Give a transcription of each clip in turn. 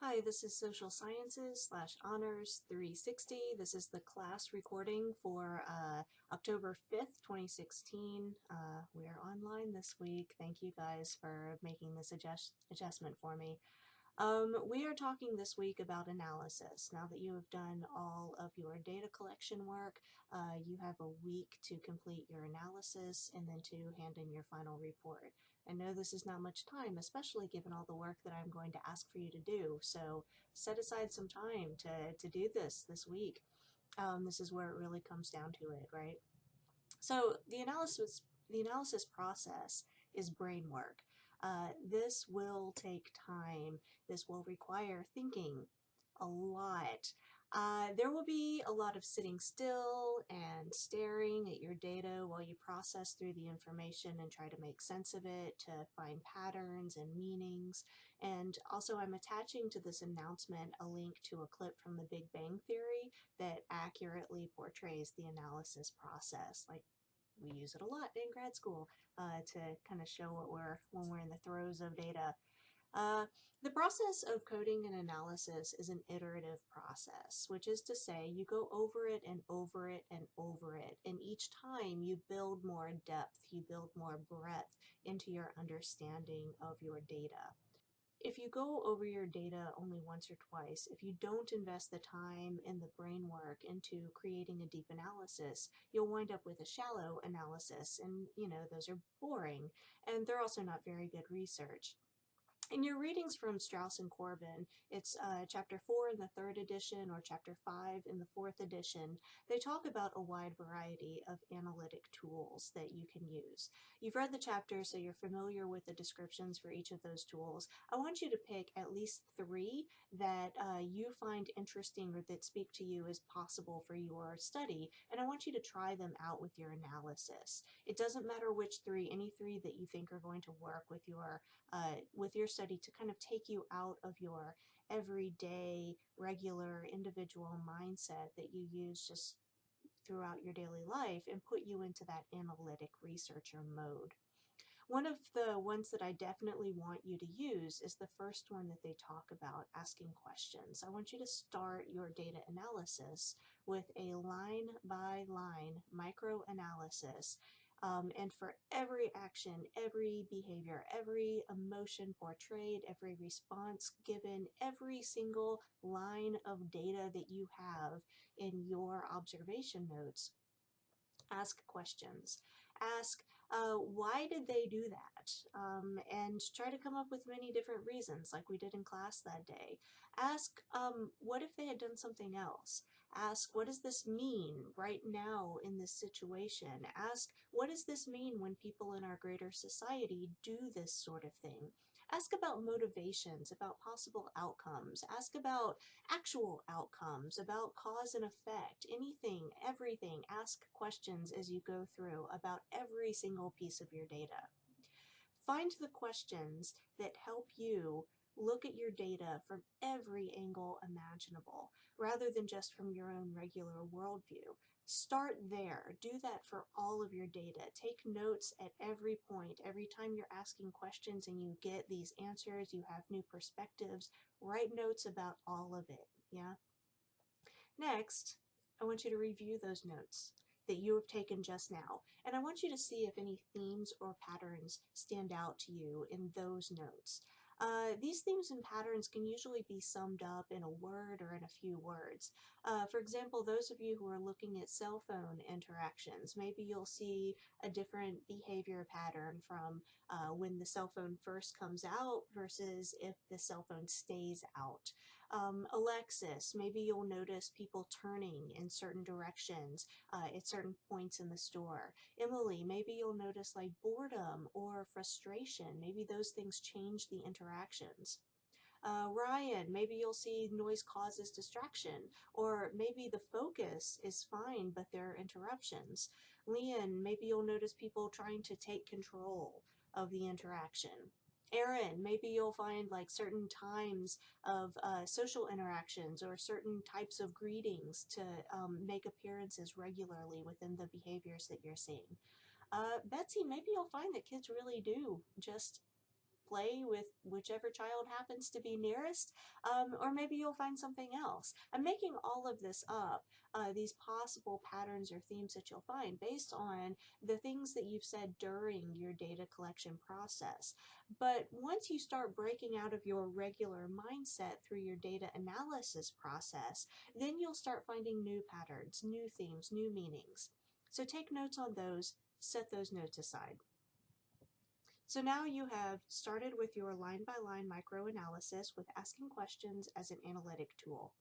Hi, this is Social Sciences / Honors 360. This is the class recording for October 5th, 2016. We are online this week. Thank you guys for making this adjustment for me. We are talking this week about analysis. Now that you have done all of your data collection work, you have a week to complete your analysis and then to hand in your final report. I know this is not much time, especially given all the work that I'm going to ask for you to do, so set aside some time to do this week. This is where it really comes down to it, right? So the analysis process is brain work. This will take time. This will require thinking a lot. There will be a lot of sitting still and staring at your data while you process through the information and try to make sense of it, to find patterns and meanings. And also, I'm attaching to this announcement a link to a clip from the Big Bang Theory that accurately portrays the analysis process. Like, we use it a lot in grad school to kind of show what when we're in the throes of data. The process of coding and analysis is an iterative process, which is to say you go over it and over it and over it, and each time you build more depth, you build more breadth into your understanding of your data. If you go over your data only once or twice, if you don't invest the time and the brain work into creating a deep analysis, you'll wind up with a shallow analysis, and those are boring, and they're also not very good research. In your readings from Strauss and Corbin, it's chapter 4 in the 3rd edition or chapter 5 in the 4th edition, they talk about a wide variety of analytic tools that you can use. You've read the chapter, so you're familiar with the descriptions for each of those tools. I want you to pick at least 3 that you find interesting or that speak to you as possible for your study, and I want you to try them out with your analysis. It doesn't matter which 3, any 3 that you think are going to work with your study to kind of take you out of your everyday, regular, individual mindset that you use just throughout your daily life and put you into that analytic researcher mode. One of the ones that I definitely want you to use is the first one that they talk about, asking questions. I want you to start your data analysis with a line-by-line micro-analysis. And for every action, every behavior, every emotion portrayed, every response given, every single line of data that you have in your observation notes, ask questions. Ask, why did they do that? And try to come up with many different reasons, like we did in class that day. Ask, what if they had done something else? Ask, what does this mean right now in this situation? Ask, what does this mean when people in our greater society do this sort of thing? Ask about motivations, about possible outcomes. Ask about actual outcomes, about cause and effect, anything, everything. Ask questions as you go through about every single piece of your data. Find the questions that help you look at your data from every angle imaginable, rather than just from your own regular worldview. Start there. Do that for all of your data. Take notes at every point. Every time you're asking questions and you get these answers, you have new perspectives. Write notes about all of it, yeah? Next, I want you to review those notes that you have taken just now, and I want you to see if any themes or patterns stand out to you in those notes. These themes and patterns can usually be summed up in a word or in a few words. For example, those of you who are looking at cell phone interactions, maybe you'll see a different behavior pattern from when the cell phone first comes out versus if the cell phone stays out. Alexis, maybe you'll notice people turning in certain directions at certain points in the store. Emily, maybe you'll notice like boredom or frustration. Maybe those things change the interactions. Ryan, maybe you'll see noise causes distraction, or maybe the focus is fine, but there are interruptions. Leon, maybe you'll notice people trying to take control of the interaction. Aaron, maybe you'll find like certain times of social interactions or certain types of greetings to make appearances regularly within the behaviors that you're seeing. Betsy, maybe you'll find that kids really do just play with whichever child happens to be nearest, or maybe you'll find something else. I'm making all of this up, these possible patterns or themes that you'll find based on the things that you've said during your data collection process. But once you start breaking out of your regular mindset through your data analysis process, then you'll start finding new patterns, new themes, new meanings. So take notes on those, set those notes aside. So now you have started with your line-by-line microanalysis with asking questions as an analytic tool.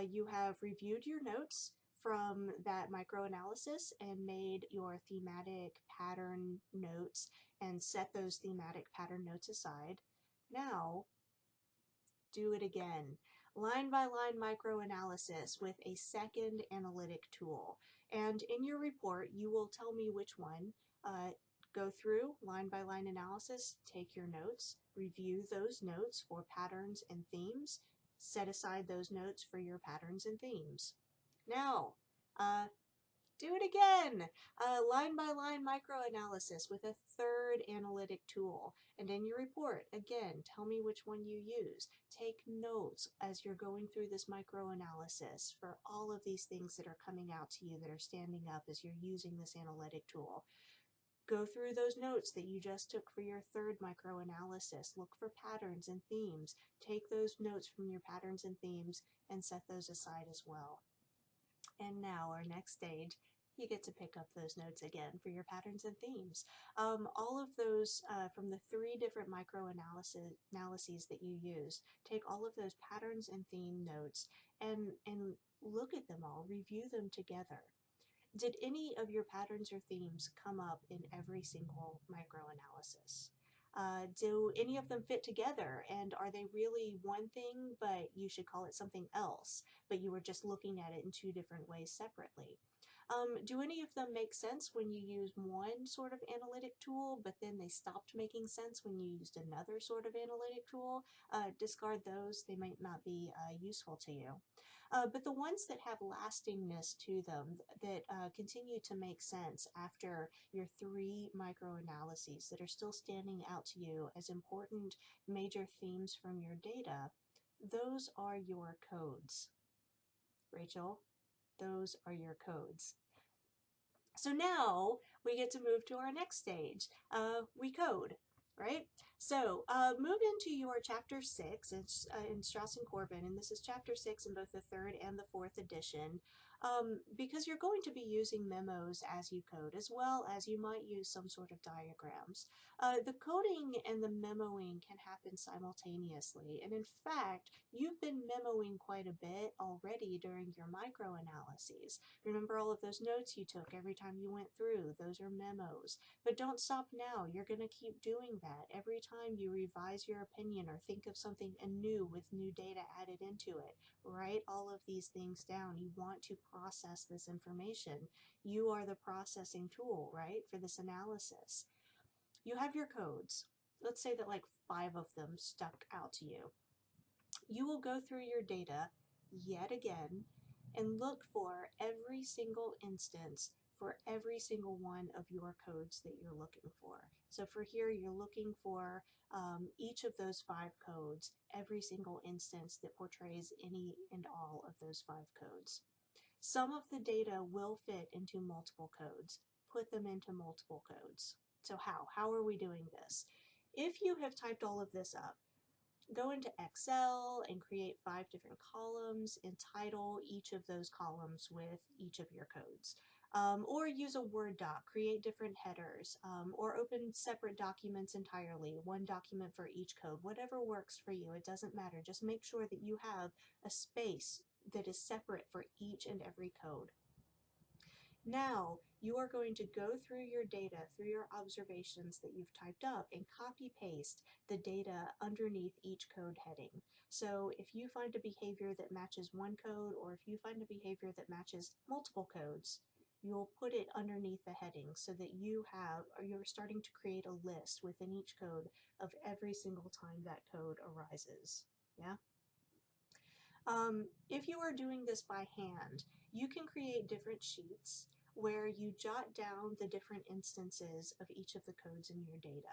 You have reviewed your notes from that microanalysis and made your thematic pattern notes and set those thematic pattern notes aside. Now, do it again. Line-by-line microanalysis with a second analytic tool. And in your report, you will tell me which one. Go through line-by-line analysis, take your notes, review those notes for patterns and themes, set aside those notes for your patterns and themes. Now, do it again. Line-by-line microanalysis with a third analytic tool. And in your report, again, tell me which one you use. Take notes as you're going through this microanalysis for all of these things that are coming out to you that are standing up as you're using this analytic tool. Go through those notes that you just took for your third microanalysis. Look for patterns and themes. Take those notes from your patterns and themes and set those aside as well. And now our next stage, you get to pick up those notes again for your patterns and themes. All of those from the 3 different microanalyses that you use, take all of those patterns and theme notes and look at them all, review them together. Did any of your patterns or themes come up in every single microanalysis? Do any of them fit together, and are they really one thing but you should call it something else, but you were just looking at it in 2 different ways separately? Do any of them make sense when you use one sort of analytic tool, but then they stopped making sense when you used another sort of analytic tool? Discard those, they might not be useful to you. But the ones that have lastingness to them, that continue to make sense after your 3 microanalyses, that are still standing out to you as important major themes from your data, those are your codes. Rachel, those are your codes. So now we get to move to our next stage. We code, right? So move into your chapter 6 in Strauss and Corbin, and this is chapter 6 in both the 3rd and the 4th edition, because you're going to be using memos as you code, as well as you might use some sort of diagrams. The coding and the memoing can happen simultaneously, and in fact, you've been memoing quite a bit already during your microanalyses. Remember all of those notes you took every time you went through? Those are memos. But don't stop now. You're going to keep doing that every time you revise your opinion or think of something anew with new data added into it. Write all of these things down. You want to process this information. You are the processing tool, right, for this analysis. You have your codes. Let's say that like 5 of them stuck out to you. You will go through your data yet again and look for every single instance for every single one of your codes that you're looking for. So for here, you're looking for each of those 5 codes, every single instance that portrays any and all of those 5 codes. Some of the data will fit into multiple codes. Put them into multiple codes. So how are we doing this? If you have typed all of this up, go into Excel and create 5 different columns and title each of those columns with each of your codes. Or use a Word doc, create different headers, or open separate documents entirely, 1 document for each code, whatever works for you, it doesn't matter. Just make sure that you have a space that is separate for each and every code. Now, you are going to go through your data, through your observations that you've typed up, and copy-paste the data underneath each code heading. So if you find a behavior that matches one code, or if you find a behavior that matches multiple codes, you'll put it underneath the heading so that you're starting to create a list within each code of every single time that code arises. Yeah? If you are doing this by hand, you can create different sheets where you jot down the different instances of each of the codes in your data.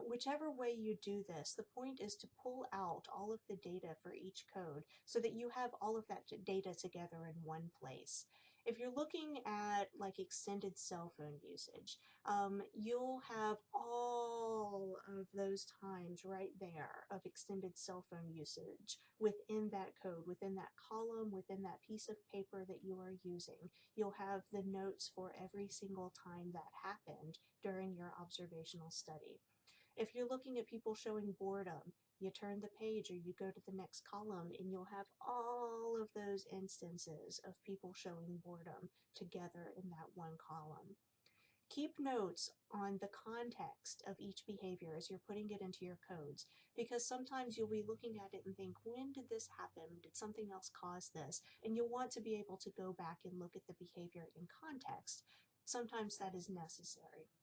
Whichever way you do this, the point is to pull out all of the data for each code so that you have all of that data together in one place. If you're looking at like extended cell phone usage, you'll have all of those times right there of extended cell phone usage within that code, within that column, within that piece of paper that you are using. You'll have the notes for every single time that happened during your observational study. If you're looking at people showing boredom, you turn the page or you go to the next column and you'll have all of those instances of people showing boredom together in that one column. Keep notes on the context of each behavior as you're putting it into your codes, because sometimes you'll be looking at it and think, when did this happen? Did something else cause this? And you'll want to be able to go back and look at the behavior in context. Sometimes that is necessary.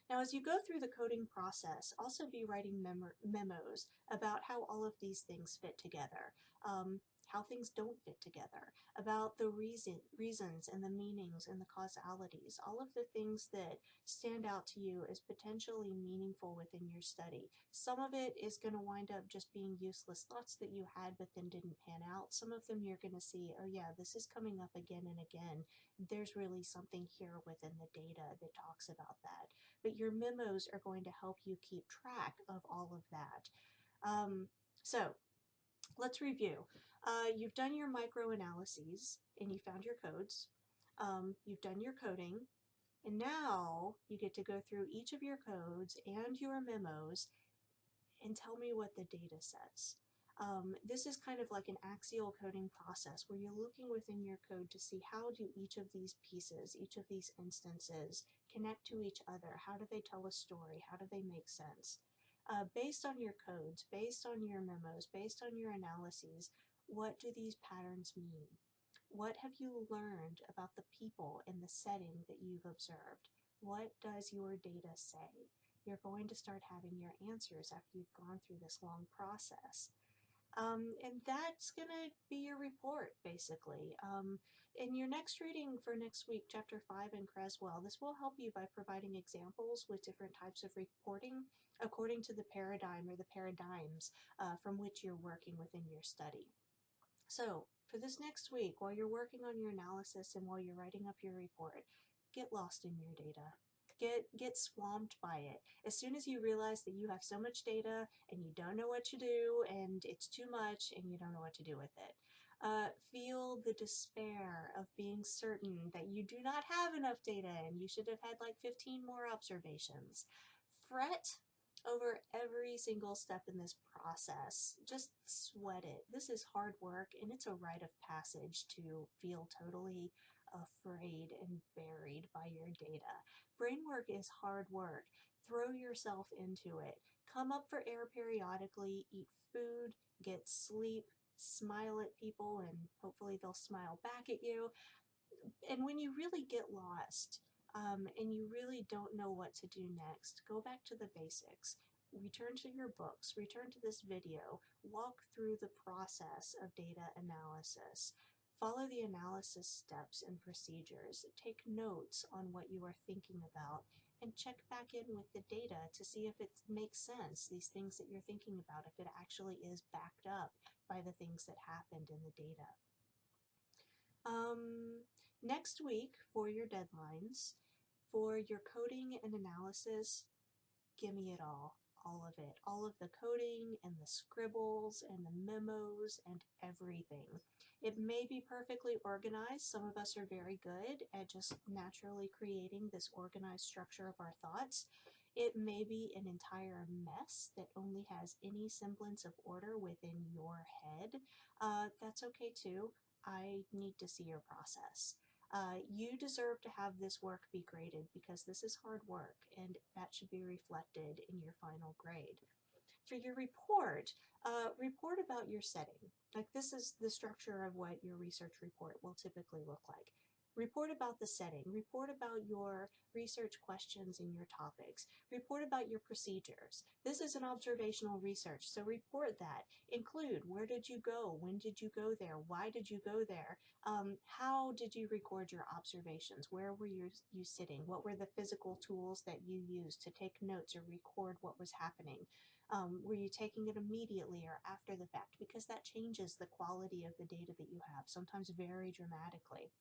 Now, as you go through the coding process, also be writing memos about how all of these things fit together, how things don't fit together, about the reasons and the meanings and the causalities, all of the things that stand out to you as potentially meaningful within your study. Some of it is going to wind up just being useless thoughts that you had but then didn't pan out. Some of them you're going to see, oh yeah, this is coming up again and again. There's really something here within the data that talks about that. But your memos are going to help you keep track of all of that. So let's review. You've done your micro-analyses and you found your codes. You've done your coding. And now you get to go through each of your codes and your memos and tell me what the data says. This is kind of like an axial coding process where you're looking within your code to see how do each of these pieces, each of these instances connect to each other. How do they tell a story? How do they make sense? Based on your codes, based on your memos, based on your analyses, what do these patterns mean? What have you learned about the people and the setting that you've observed? What does your data say? You're going to start having your answers after you've gone through this long process. And that's going to be your report, basically. In your next reading for next week, Chapter 5 in Creswell, this will help you by providing examples with different types of reporting according to the paradigm or the paradigms from which you're working within your study. So for this next week, while you're working on your analysis and while you're writing up your report, get lost in your data. Get swamped by it. As soon as you realize that you have so much data and you don't know what to do and it's too much and you don't know what to do with it, feel the despair of being certain that you do not have enough data and you should have had like 15 more observations. Fret over every single step in this process. Just sweat it. This is hard work and it's a rite of passage to feel totally afraid and buried by your data. Brain work is hard work. Throw yourself into it. Come up for air periodically, eat food, get sleep, smile at people, and hopefully they'll smile back at you. And when you really get lost, and you really don't know what to do next, go back to the basics. Return to your books, return to this video, walk through the process of data analysis. Follow the analysis steps and procedures. Take notes on what you are thinking about and check back in with the data to see if it makes sense, these things that you're thinking about, if it actually is backed up by the things that happened in the data. Next week for your deadlines, for your coding and analysis, give me it all of it, all of the coding and the scribbles and the memos and everything. It may be perfectly organized. Some of us are very good at just naturally creating this organized structure of our thoughts. It may be an entire mess that only has any semblance of order within your head. That's okay too. I need to see your process. You deserve to have this work be graded because this is hard work and that should be reflected in your final grade. For your report, report about your setting. Like this is the structure of what your research report will typically look like. Report about the setting, report about your research questions and your topics, report about your procedures. This is an observational research, so report that. Include where did you go, when did you go there, why did you go there, how did you record your observations, where were you sitting, what were the physical tools that you used to take notes or record what was happening. Were you taking it immediately or after the fact? Because that changes the quality of the data that you have, sometimes very dramatically.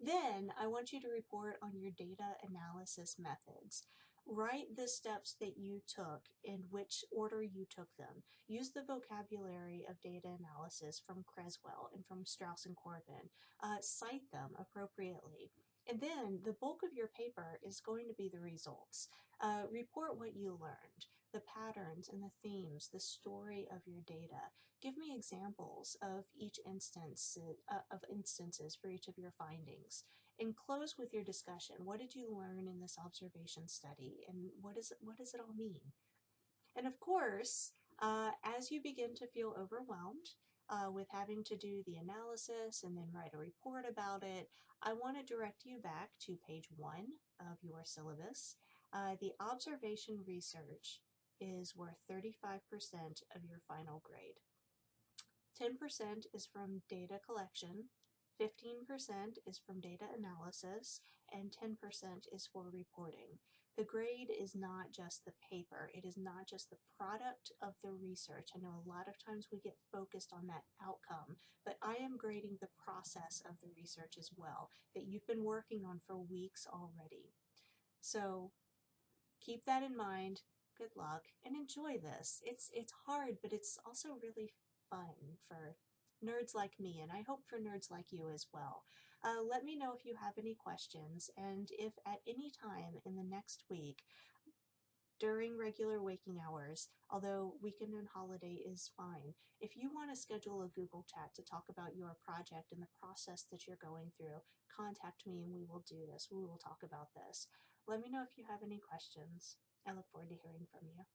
Then I want you to report on your data analysis methods. Write the steps that you took in which order you took them. Use the vocabulary of data analysis from Creswell and from Strauss and Corbin. Cite them appropriately. And then the bulk of your paper is going to be the results. Report what you learned, the patterns and the themes, the story of your data. Give me examples of each instance, of instances for each of your findings. And close with your discussion. What did you learn in this observation study, and what does it all mean? And of course, as you begin to feel overwhelmed with having to do the analysis and then write a report about it, I want to direct you back to page 1 of your syllabus. The observation research is worth 35% of your final grade. 10% is from data collection, 15% is from data analysis, and 10% is for reporting. The grade is not just the paper, it is not just the product of the research. I know a lot of times we get focused on that outcome, but I am grading the process of the research as well, that you've been working on for weeks already. So keep that in mind. Good luck and enjoy this. It's hard, but it's also really fun for nerds like me, and I hope for nerds like you as well. Let me know if you have any questions, and if at any time in the next week during regular waking hours, although weekend and holiday is fine, if you want to schedule a Google chat to talk about your project and the process that you're going through, contact me and we will do this. We will talk about this. Let me know if you have any questions. I look forward to hearing from you.